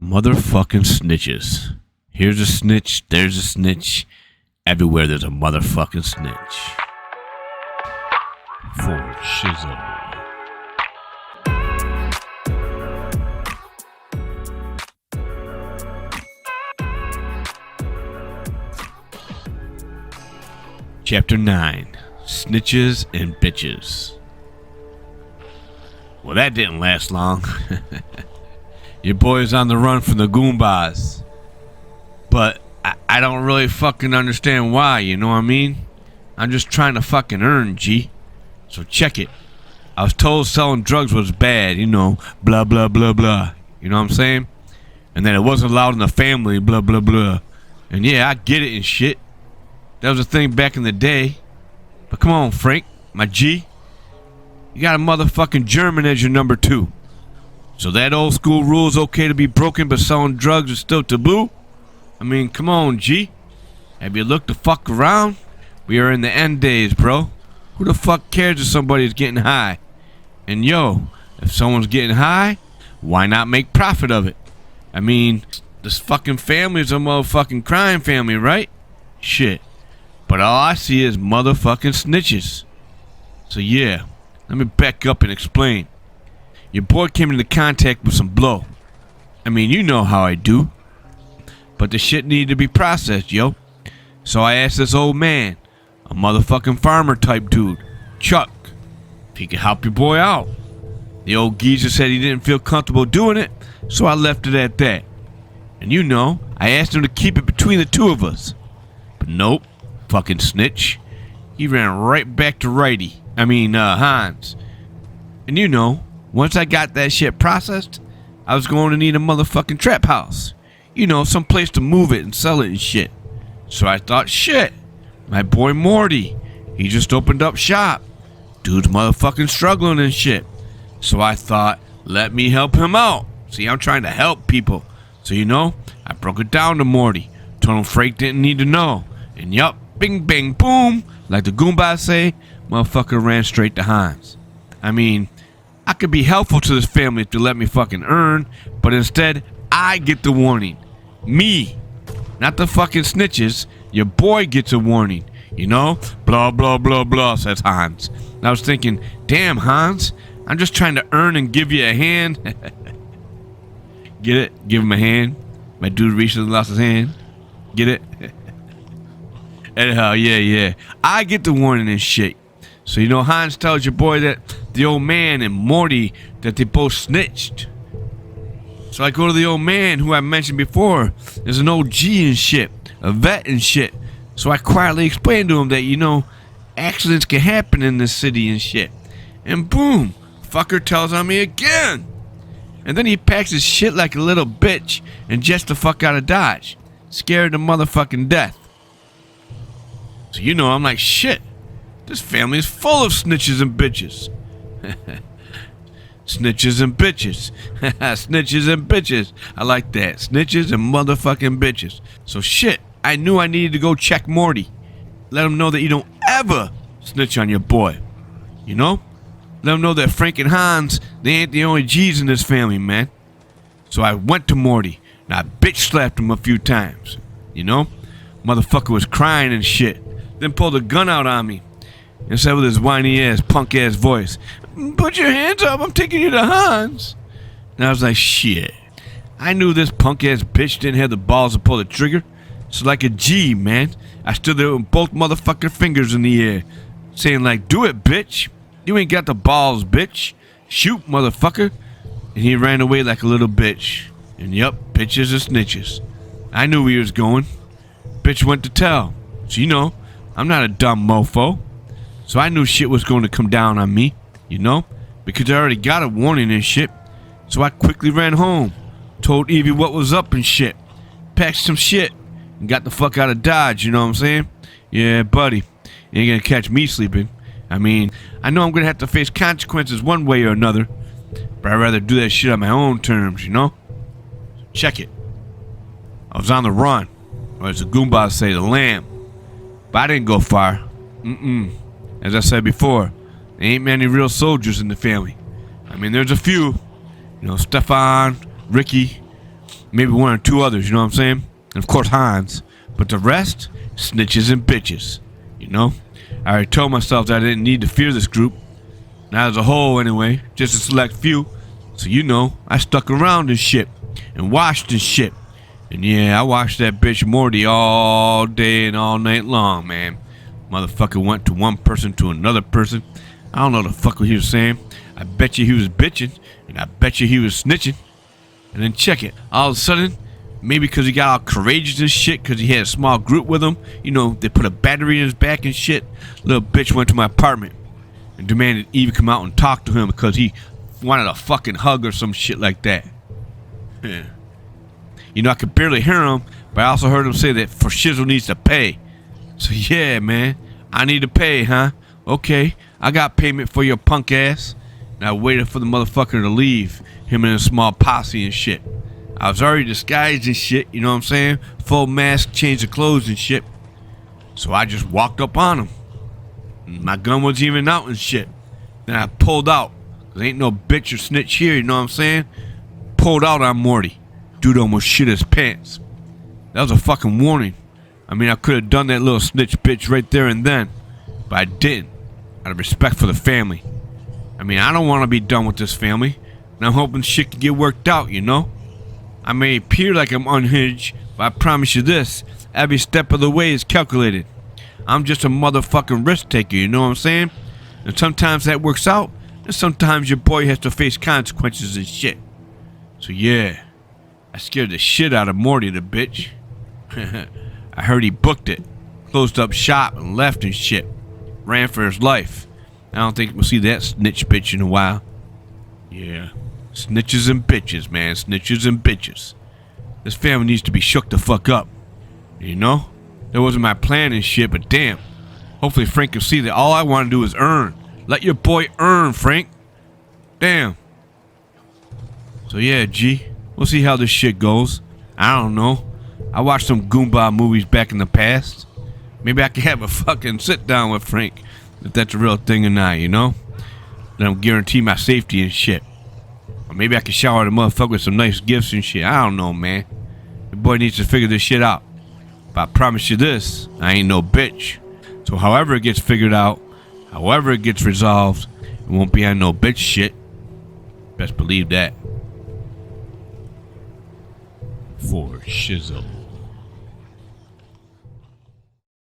Motherfucking snitches. Here's a snitch, there's a snitch. Everywhere there's a motherfucking snitch. For Shizzle. Chapter 9. Snitches and Bitches. Well, that didn't last long. Your boy's on the run from the Goombas. But I don't really fucking understand why, you know what I mean? I'm just trying to fucking earn, G. So check it. I was told selling drugs was bad, you know, blah, blah, blah, blah. You know what I'm saying? And that it wasn't allowed in the family, blah, blah, blah. And yeah, I get it and shit. That was a thing back in the day. But come on, Frank, my G. You got a motherfucking German as your number 2. So that old school rule is okay to be broken, but selling drugs is still taboo? I mean, come on, G. Have you looked the fuck around? We are in the end days, bro. Who the fuck cares if somebody's getting high? And yo, if someone's getting high, why not make profit of it? I mean, this fucking family is a motherfucking crime family, right? Shit. But all I see is motherfucking snitches. So yeah, let me back up and explain. Your boy came into contact with some blow. I mean, you know how I do. But the shit needed to be processed, yo. So I asked this old man, a motherfucking farmer type dude, Chuck, if he could help your boy out. The old geezer said he didn't feel comfortable doing it, so I left it at that. And you know, I asked him to keep it between the two of us. But nope, fucking snitch. He ran right back to Hans. And you know, once I got that shit processed, I was going to need a motherfucking trap house. You know, some place to move it and sell it and shit. So I thought, shit, my boy Morty, he just opened up shop. Dude's motherfucking struggling and shit. So I thought, let me help him out. See, I'm trying to help people. So you know, I broke it down to Morty. Told him Frank didn't need to know. And yup, bing bang boom, like the Goombas say, motherfucker ran straight to Hans. I mean, I could be helpful to this family if you let me fucking earn, but instead, I get the warning. Me. Not the fucking snitches. Your boy gets a warning. You know? Blah, blah, blah, blah, says Hans. And I was thinking, damn, Hans, I'm just trying to earn and give you a hand. Get it? Give him a hand. My dude recently lost his hand. Get it? Anyhow, yeah. I get the warning and shit. So, you know, Hans tells your boy that the old man and Morty, that they both snitched. So I go to the old man who I mentioned before. There's an old G and shit, a vet and shit. So I quietly explained to him that, you know, accidents can happen in this city and shit. And boom, fucker tells on me again. And then he packs his shit like a little bitch and jets the fuck out of Dodge. Scared to motherfucking death. So you know, I'm like, shit. This family is full of snitches and bitches. Snitches and bitches. Snitches and bitches. I like that. Snitches and motherfucking bitches. So shit, I knew I needed to go check Morty. Let him know that you don't ever snitch on your boy. You know? Let him know that Frank and Hans, they ain't the only G's in this family, man. So I went to Morty, and I bitch slapped him a few times. You know? Motherfucker was crying and shit. Then pulled a gun out on me. And said with his whiny ass, punk ass voice, "Put your hands up, I'm taking you to Hans." And I was like, shit. I knew this punk ass bitch didn't have the balls to pull the trigger. So like a G, man, I stood there with both motherfucking fingers in the air, saying like, do it, bitch. You ain't got the balls, bitch. Shoot, motherfucker. And he ran away like a little bitch. And yup, bitches are snitches. I knew he was going. Bitch went to tell. So you know, I'm not a dumb mofo. So I knew shit was going to come down on me, you know, because I already got a warning and shit. So I quickly ran home, told Evie what was up and shit, packed some shit, and got the fuck out of Dodge, you know what I'm saying? Yeah, buddy, you ain't gonna catch me sleeping. I mean, I know I'm gonna have to face consequences one way or another, but I'd rather do that shit on my own terms, you know? Check it. I was on the run, or as the Goombas say, the lamb, but I didn't go far. As I said before, there ain't many real soldiers in the family. I mean, there's a few. You know, Stefan, Ricky, Maybe one or two others, you know what I'm saying? And of course Hans. But the rest, snitches and bitches. You know? I already told myself that I didn't need to fear this group. Not as a whole anyway, just a select few. So you know, I stuck around and shit. And watched and shit. And yeah, I watched that bitch Morty all day and all night long, man. Motherfucker went to one person to another person. I don't know the fuck what he was saying. I bet you he was bitching. And I bet you he was snitching. And then check it. All of a sudden, maybe because he got all courageous and shit, because he had a small group with him. You know, they put a battery in his back and shit. Little bitch went to my apartment and demanded Eve come out and talk to him because he wanted a fucking hug or some shit like that. Yeah. You know, I could barely hear him, but I also heard him say that for shizzle needs to pay. So yeah, man, I need to pay, huh? Okay, I got payment for your punk ass. And I waited for the motherfucker to leave, him and a small posse and shit. I was already disguised and shit, you know what I'm saying? Full mask, change of clothes and shit. So I just walked up on him. My gun wasn't even out and shit. Then I pulled out. There ain't no bitch or snitch here, you know what I'm saying? Pulled out on Morty. Dude almost shit his pants. That was a fucking warning. I mean, I could have done that little snitch bitch right there and then. But I didn't. Out of respect for the family. I mean, I don't want to be done with this family. And I'm hoping shit can get worked out, you know? I may appear like I'm unhinged, but I promise you this. Every step of the way is calculated. I'm just a motherfucking risk taker, you know what I'm saying? And sometimes that works out. And sometimes your boy has to face consequences and shit. So yeah. I scared the shit out of Morty, the bitch. I heard he booked it. Closed up shop and left and shit. Ran for his life. I don't think we'll see that snitch bitch in a while. Yeah. Snitches and bitches, man. Snitches and bitches. This family needs to be shook the fuck up. You know? That wasn't my plan and shit, but damn. Hopefully Frank can see that all I want to do is earn. Let your boy earn, Frank. Damn. So yeah, G. We'll see how this shit goes. I don't know. I watched some Goomba movies back in the past. Maybe I can have a fucking sit down with Frank. If that's a real thing or not, you know? Then I'll guarantee my safety and shit. Or maybe I can shower the motherfucker with some nice gifts and shit. I don't know, man. The boy needs to figure this shit out. But I promise you this, I ain't no bitch. So however it gets figured out, however it gets resolved, it won't be on no bitch shit. Best believe that. For shizzle.